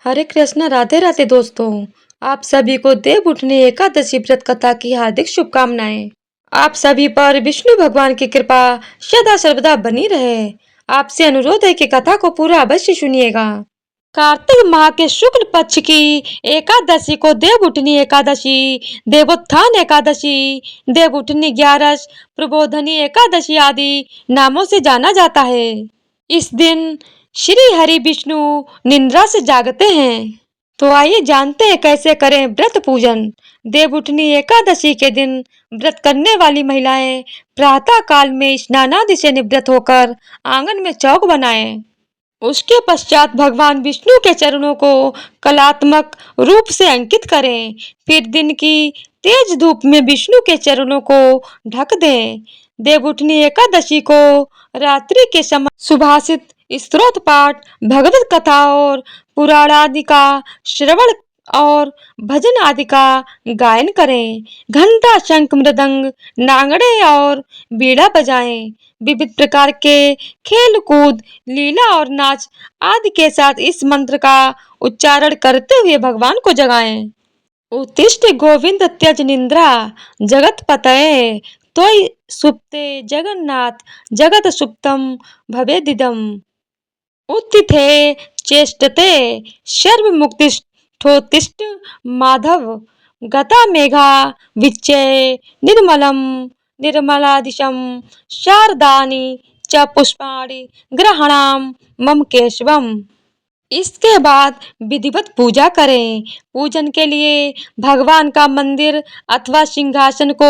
हरे कृष्णा, राधे राधे दोस्तों। आप सभी को देव उठनी एकादशी व्रत कथा की हार्दिक शुभकामनाएं। आप सभी पर विष्णु भगवान की कृपा सदा सर्वदा बनी रहे। आपसे अनुरोध है कि कथा को पूरा अवश्य सुनिएगा। कार्तिक माह के शुक्ल पक्ष की एकादशी को देव उठनी एकादशी, देवोत्थान एकादशी, देव उठनी ग्यारस, प्रबोधनी एकादशी आदि नामों से जाना जाता है। इस दिन श्री हरि विष्णु निद्रा से जागते हैं। तो आइए जानते हैं कैसे करें व्रत पूजन। देवउठनी एकादशी के दिन व्रत करने वाली महिलाएं प्रातः काल में स्नानादि से निवृत्त होकर आंगन में चौक बनाएं। उसके पश्चात भगवान विष्णु के चरणों को कलात्मक रूप से अंकित करें। फिर दिन की तेज धूप में विष्णु के चरणों को ढक दें। देवउठनी एकादशी को रात्रि के समय सुभाषित, स्तोत्र पाठ, भगवत कथा और पुराण आदि का श्रवण और भजन आदि का गायन करें। घंटा, शंख, मृदंग, नांगड़े और बीड़ा बजाएं। विविध प्रकार के खेल कूद, लीला और नाच आदि के साथ इस मंत्र का उच्चारण करते हुए भगवान को जगाएं। उत्तिष्ठ गोविंद त्यज निंद्रा, जगत पतये त्वयि सुप्ते जगन्नाथ, जगत सुप्तम भवेदिदम्। उत्थिते चेष्टते सर्वमुक्तिष्ठोत्तिष्ठ माधव, गता मेघा विच्चये निर्मलं निर्मलादिशं, शारदानि च पुष्पाणि ग्रहाणां मम केशवम्। इसके बाद विधिवत पूजा करें। पूजन के लिए भगवान का मंदिर अथवा सिंहासन को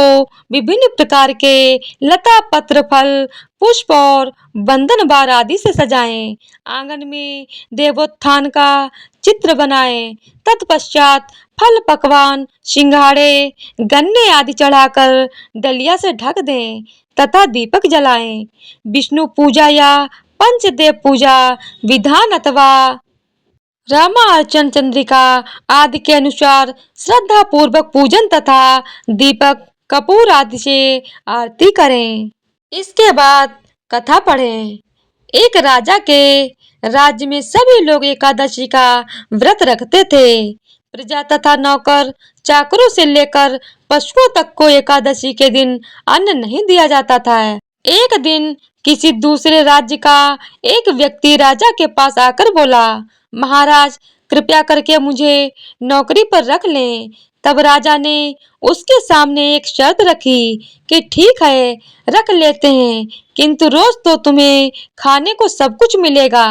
विभिन्न प्रकार के लता, पत्र, फल, पुष्प और बंधन बार आदि से सजाएं। आंगन में देवोत्थान का चित्र बनाएं। तत्पश्चात फल, पकवान, सिंघाड़े, गन्ने आदि चढ़ाकर डलिया से ढक दें तथा दीपक जलाएं। विष्णु पूजा या पंचदेव पूजा विधान अथवा रामार्चन, चंद्रिका आदि के अनुसार श्रद्धा पूर्वक पूजन तथा दीपक, कपूर आदि से आरती करें। इसके बाद कथा पढ़ें। एक राजा के राज्य में सभी लोग एकादशी का व्रत रखते थे। प्रजा तथा नौकर चाकरों से लेकर पशुओं तक को एकादशी के दिन अन्न नहीं दिया जाता था। एक दिन किसी दूसरे राज्य का एक व्यक्ति राजा के पास आकर बोला, महाराज कृपया करके मुझे नौकरी पर रख लें। तब राजा ने उसके सामने एक शर्त रखी कि ठीक है, रख लेते हैं, किंतु रोज तो तुम्हें खाने को सब कुछ मिलेगा,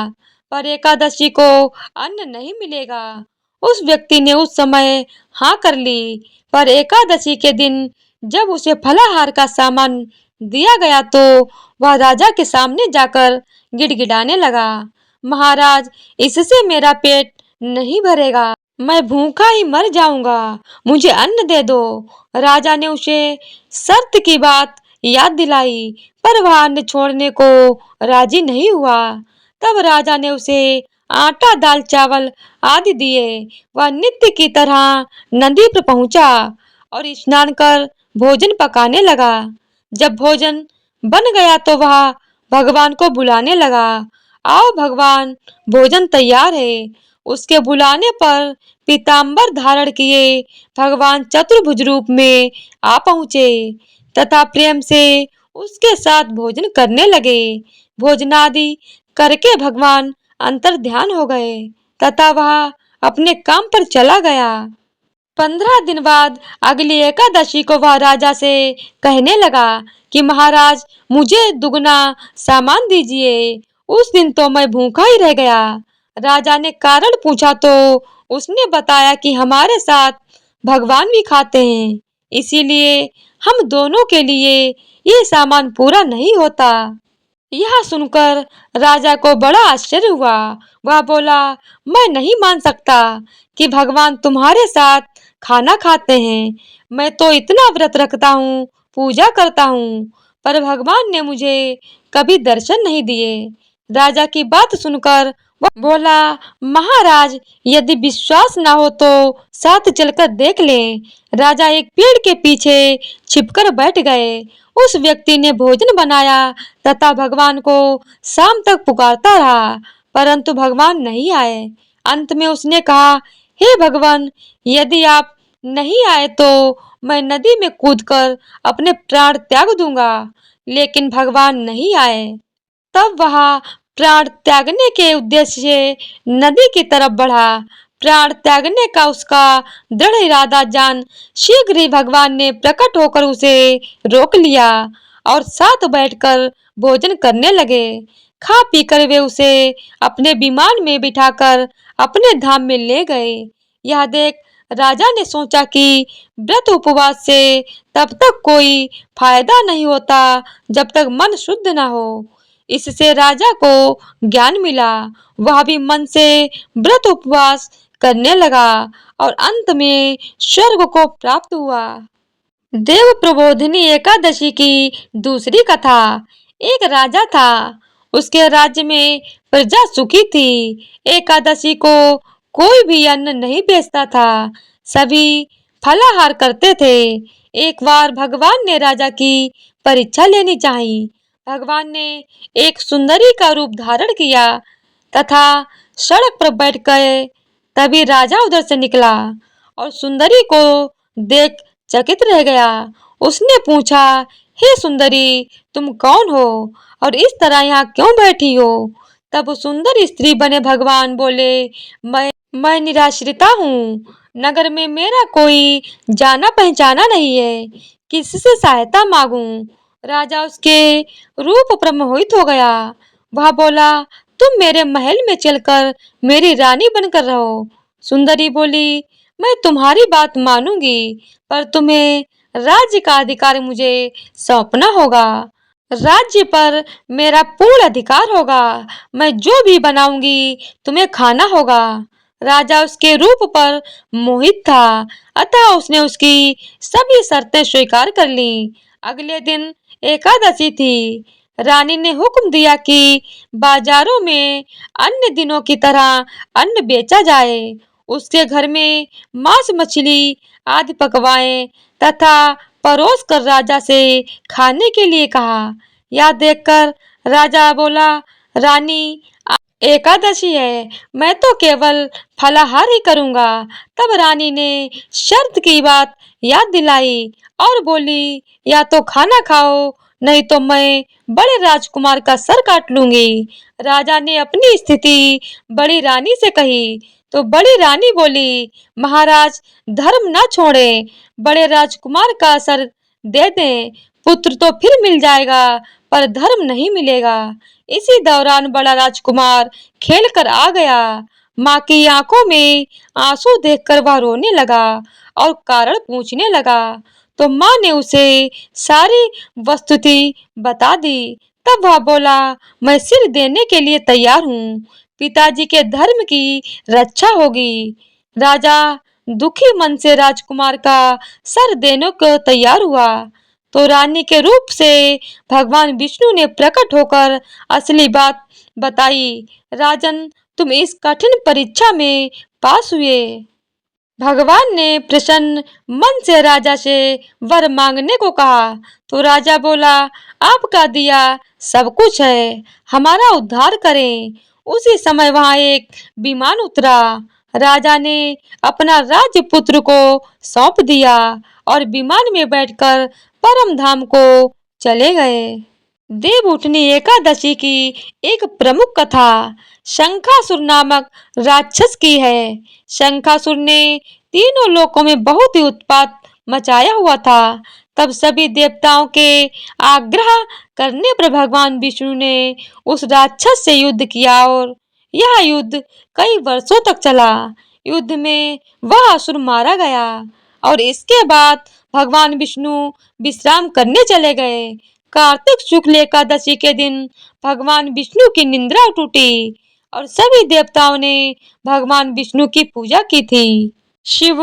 पर एकादशी को अन्न नहीं मिलेगा। उस व्यक्ति ने उस समय हाँ कर ली, पर एकादशी के दिन जब उसे फलाहार का सामान दिया गया तो वह राजा के सामने जाकर गिड़गिड़ाने लगा, महाराज इससे मेरा पेट नहीं भरेगा, मैं भूखा ही मर जाऊंगा, मुझे अन्न दे दो। राजा ने उसे शर्त की बात याद दिलाई, पर वह अन्न छोड़ने को राजी नहीं हुआ। तब राजा ने उसे आटा, दाल, चावल आदि दिए। वह नित्य की तरह नदी पर पहुंचा और स्नान कर भोजन पकाने लगा। जब भोजन बन गया तो वह भगवान को बुलाने लगा, आओ भगवान, भोजन तैयार है। उसके बुलाने पर पीताम्बर धारण किए भगवान चतुर्भुज रूप में आ पहुंचे तथा प्रेम से उसके साथ भोजन करने लगे। भोजनादि करके भगवान अंतर ध्यान हो गए तथा वह अपने काम पर चला गया। 15 दिन बाद अगली एकादशी को वह राजा से कहने लगा कि महाराज मुझे दुगना सामान दीजिए। उस दिन तो मैं भूखा ही रह गया। राजा ने कारण पूछा तो उसने बताया कि हमारे साथ भगवान भी खाते हैं, इसीलिए हम दोनों के लिए ये सामान पूरा नहीं होता। यह सुनकर राजा को बड़ा आश्चर्य हुआ। वह बोला, मैं नहीं मान सकता कि भगवान तुम्हारे साथ खाना खाते हैं। मैं तो इतना व्रत रखता हूँ, पूजा करता हूँ, पर भगवान ने मुझे कभी दर्शन नहीं दिए। राजा की बात सुनकर वह बोला, महाराज यदि विश्वास ना हो तो साथ चलकर देख लें। राजा एक पेड़ के पीछे छिपकर बैठ गए। उस व्यक्ति ने भोजन बनाया तथा भगवान को शाम तक पुकारता रहा, परंतु भगवान नहीं आए। अंत में उसने कहा, हे भगवान, यदि आप नहीं आए तो मैं नदी में कूदकर अपने प्राण त्याग दूंगा। लेकिन भगवान नहीं आए। तब वह प्राण त्यागने के उद्देश्य से नदी की तरफ बढ़ा। प्राण त्यागने का उसका दृढ़ इरादा जान शीघ्र ही भगवान ने प्रकट होकर उसे रोक लिया और साथ बैठकर भोजन करने लगे। खा पीकर वे उसे अपने विमान में बिठाकर अपने धाम में ले गए। यह देख राजा ने सोचा कि व्रत उपवास से तब तक कोई फायदा नहीं होता जब तक मन शुद्ध न हो। इससे राजा को ज्ञान मिला। वह भी मन से व्रत उपवास करने लगा और अंत में स्वर्ग को प्राप्त हुआ। देव प्रबोधिनी एकादशी की दूसरी कथा। एक राजा था। उसके राज्य में प्रजा सुखी थी। एकादशी को कोई भी अन्न नहीं बेचता था। सभी फलाहार करते थे। एक बार भगवान ने राजा की परीक्षा लेनी चाही। भगवान ने एक सुंदरी का रूप धारण किया तथा सड़क पर बैठ गए। तभी राजा उधर से निकला और सुंदरी को देख चकित रह गया। उसने पूछा, हे सुंदरी, तुम कौन हो और इस तरह यहाँ क्यों बैठी हो? तब वो सुंदर स्त्री बने भगवान बोले, मैं निराश्रिता हूँ। नगर में मेरा कोई जाना पहचाना नहीं है। किससे सहायता मांगूं? राजा उसके रूप पर मोहित हो गया। वह बोला, तुम मेरे महल में चलकर मेरी रानी बनकर रहो। सुंदरी बोली, मैं तुम्हारी बात मानूंगी, पर तुम्हें राज्य का अधिकार मुझे सौंपना होगा। राज्य पर मेरा पूर्ण अधिकार होगा। मैं जो भी बनाऊंगी तुम्हें खाना होगा। राजा उसके रूप पर मोहित था, अतः उसने उसकी सभी शर्तें स्वीकार कर ली। अगले दिन एकादशी थी। रानी ने हुक्म दिया कि बाजारों में अन्य दिनों की तरह अन्न बेचा जाए। उसके घर में मांस मछली आदि पकवाएं तथा परोस कर राजा से खाने के लिए कहा। यह देखकर राजा बोला, रानी, एकादशी है, मैं तो केवल फलाहार ही करूंगा। तब रानी ने शर्त की बात याद दिलाई और बोली, या तो खाना खाओ, नहीं तो मैं बड़े राजकुमार का सर काट लूंगी। राजा ने अपनी स्थिति बड़ी रानी से कही तो बड़ी रानी बोली, महाराज, धर्म न छोड़े, बड़े राजकुमार का सर दे दें। पुत्र तो फिर मिल जाएगा, पर धर्म नहीं मिलेगा। इसी दौरान बड़ा राजकुमार खेल कर आ गया। माँ की आंखों में आंसू देखकर वह रोने लगा और कारण पूछने लगा। तो माँ ने उसे सारी वस्तुति बता दी। तब वह बोला, मैं सिर देने के लिए तैयार हूँ। पिताजी के धर्म की रक्षा होगी। राजा दुखी मन से राजकुमार का सर देने को तैयार हुआ। तो रानी के रूप से भगवान विष्णु ने प्रकट होकर असली बात बताई। राजन, तुम इस कठिन परीक्षा में पास हुए। भगवान ने प्रसन्न मन से राजा से वर मांगने को कहा। तो राजा बोला, आपका दिया सब कुछ है, हमारा उद्धार करें। उसी समय वहां एक विमान उतरा। राजा ने अपना राज्य पुत्र को सौंप दिया और विमान में बैठकर परम धाम को चले गए। देवउठनी एकादशी की एक प्रमुख कथा शंखासुर नामक राक्षस की है। शंखासुर ने तीनों लोकों में बहुत ही उत्पात मचाया हुआ था। तब सभी देवताओं के आग्रह करने पर भगवान विष्णु ने उस राक्षस से युद्ध किया और यह युद्ध कई वर्षों तक चला। युद्ध में वह असुर मारा गया और इसके बाद भगवान विष्णु विश्राम करने चले गए। कार्तिक शुक्ल एकादशी के दिन भगवान विष्णु की निद्रा टूटी और सभी देवताओं ने भगवान विष्णु की पूजा की थी। शिव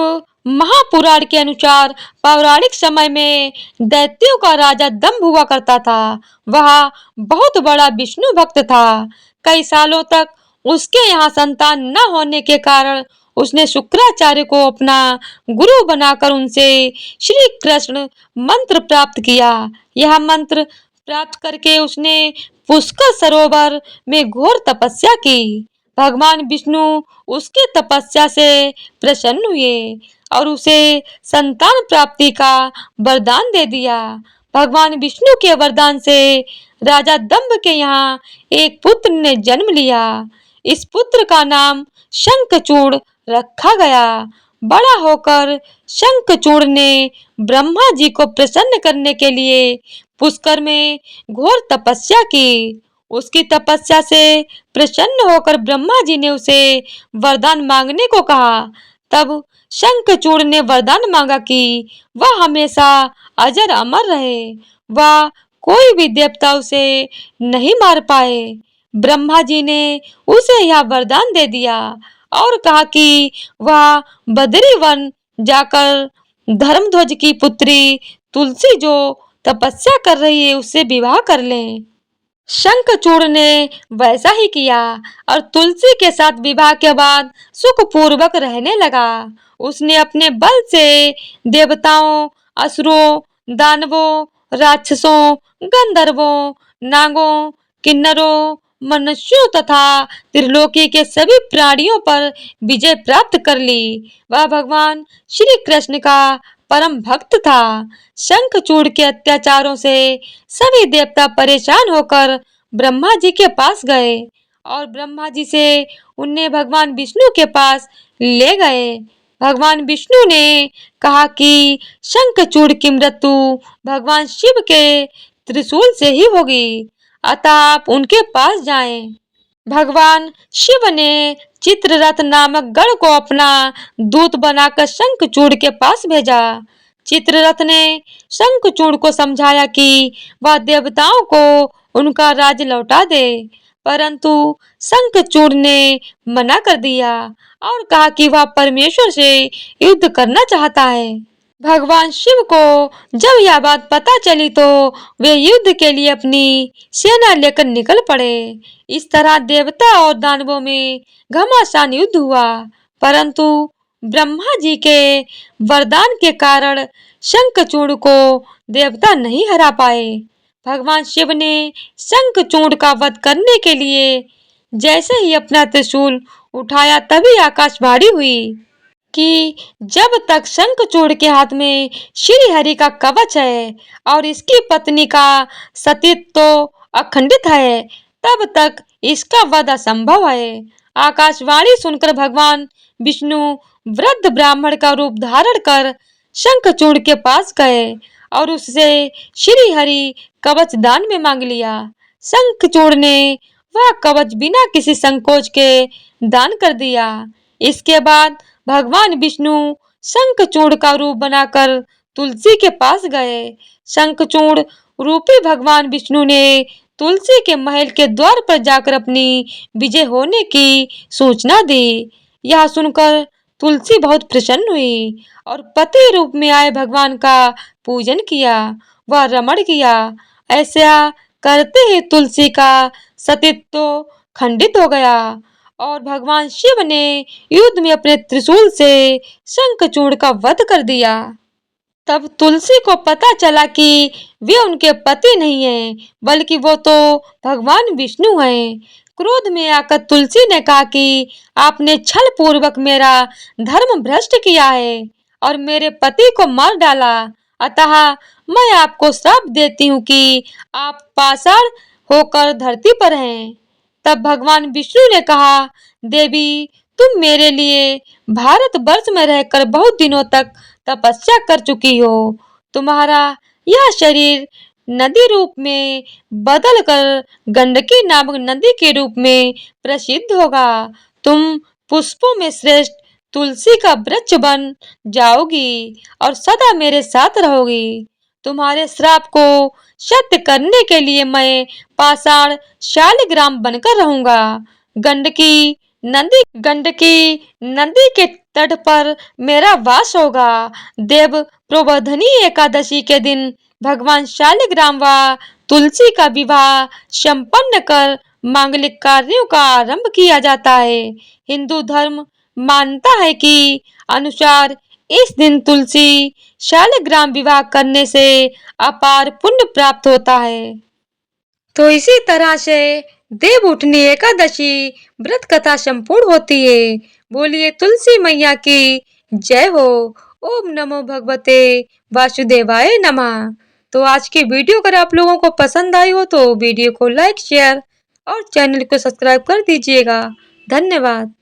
महापुराण के अनुसार पौराणिक समय में दैत्यों का राजा दंभ हुआ करता था। वह बहुत बड़ा विष्णु भक्त था। कई सालों तक उसके यहाँ संतान न होने के कारण उसने शुक्राचार्य को अपना गुरु बनाकर उनसे श्री कृष्ण मंत्र प्राप्त किया। यह मंत्र प्राप्त करके उसने पुष्कर सरोवर में घोर तपस्या की। भगवान विष्णु उसके तपस्या से प्रसन्न हुए और उसे संतान प्राप्ति का वरदान दे दिया। भगवान विष्णु के वरदान से राजा दंभ के यहाँ एक पुत्र ने जन्म लिया। इस पुत्र का नाम शंखचूड़ रखा गया। बड़ा होकर शंखचूड़ ने ब्रह्मा जी को प्रसन्न करने के लिए पुष्कर में घोर तपस्या की। उसकी तपस्या से प्रसन्न होकर ब्रह्मा जी ने उसे वरदान मांगने को कहा। तब शंखचूड़ ने वरदान मांगा कि वह हमेशा अजर अमर रहे, वह कोई भी देवता उसे नहीं मार पाए। ब्रह्मा जी ने उसे यह वरदान दे दिया और कहा कि वह बद्री वन जाकर धर्मध्वज की पुत्री तुलसी जो तपस्या कर रही है उससे विवाह कर ले। शंखचूड़ ने वैसा ही किया और तुलसी के साथ विवाह के बाद सुखपूर्वक रहने लगा। उसने अपने बल से देवताओं, असुरों, दानवों, राक्षसों, गंधर्वों, नागों, किन्नरों, मनुष्यों तथा त्रिलोकी के सभी प्राणियों पर विजय प्राप्त कर ली। वह भगवान श्री कृष्ण का परम भक्त था। शंखचूड़ के अत्याचारों से सभी देवता परेशान होकर ब्रह्मा जी के पास गए और ब्रह्मा जी से उन्हें भगवान विष्णु के पास ले गए। भगवान विष्णु ने कहा कि शंखचूड़ की मृत्यु भगवान शिव के त्रिशूल से ही होगी, अतः आप उनके पास जाएं। भगवान शिव ने चित्ररथ नामक गढ़ को अपना दूत बनाकर शंखचूड़ के पास भेजा। चित्ररथ ने शंखचूड़ को समझाया कि वह देवताओं को उनका राज लौटा दे, परंतु शंखचूड़ ने मना कर दिया और कहा कि वह परमेश्वर से युद्ध करना चाहता है। भगवान शिव को जब यह बात पता चली तो वे युद्ध के लिए अपनी सेना लेकर निकल पड़े। इस तरह देवता और दानवों में घमासान युद्ध हुआ, परंतु ब्रह्मा जी के वरदान के कारण शंखचूड़ को देवता नहीं हरा पाए। भगवान शिव ने शंखचूड़ का वध करने के लिए जैसे ही अपना त्रिशूल उठाया तभी आकाशवाणी हुई कि जब तक शंखचूड़ के हाथ में श्री हरि का कवच है और इसकी पत्नी का सतीत्व तो अखंडित है, तब तक इसका वध असंभव है। आकाशवाणी सुनकर भगवान विष्णु वृद्ध ब्राह्मण का रूप धारण कर शंखचूड़ के पास गए और उससे श्री हरि कवच दान में मांग लिया। शंखचूड़ ने वह कवच बिना किसी संकोच के दान कर दिया। इसके बाद भगवान विष्णु शंखचूड़ का रूप बनाकर तुलसी के पास गए। शंखचूड़ रूपी भगवान विष्णु ने तुलसी के महल के द्वार पर जाकर अपनी विजय होने की सूचना दी। यह सुनकर तुलसी बहुत प्रसन्न हुई और पति रूप में आए भगवान का पूजन किया, वह रमण किया। ऐसा करते ही तुलसी का सतीत्व खंडित हो गया और भगवान शिव ने युद्ध में अपने त्रिशूल से शंखचूड़ का वध कर दिया। तब तुलसी को पता चला कि वे उनके पति नहीं हैं, बल्कि वो तो भगवान विष्णु हैं। क्रोध में आकर तुलसी ने कहा कि आपने छल पूर्वक मेरा धर्म भ्रष्ट किया है और मेरे पति को मार डाला, अतः मैं आपको श्राप देती हूँ कि आप पाषाण होकर धरती पर हैं। तब भगवान विष्णु ने कहा, देवी तुम मेरे लिए भारत वर्ष में रहकर बहुत दिनों तक तपस्या कर चुकी हो। तुम्हारा यह शरीर नदी रूप में बदल कर गंडकी नामक नदी के रूप में प्रसिद्ध होगा। तुम पुष्पों में श्रेष्ठ तुलसी का वृक्ष बन जाओगी और सदा मेरे साथ रहोगी। तुम्हारे श्राप को सत्य करने के लिए मैं पाषाण शालिग्राम बनकर रहूंगा। गंडकी नदी के तट पर मेरा वास होगा। देव प्रबोधनी एकादशी के दिन भगवान शालिग्राम व तुलसी का विवाह संपन्न कर मांगलिक कार्यों का आरंभ किया जाता है। हिंदू धर्म मानता है कि अनुसार इस दिन तुलसी शालिग्राम विवाह करने से अपार पुण्य प्राप्त होता है। तो इसी तरह से देव उठनी एकादशी व्रत कथा संपूर्ण होती है। बोलिए तुलसी मैया की जय हो। ओम नमो भगवते वासुदेवाय नमः। तो आज की वीडियो अगर आप लोगों को पसंद आई हो तो वीडियो को लाइक शेयर और चैनल को सब्सक्राइब कर दीजिएगा। धन्यवाद।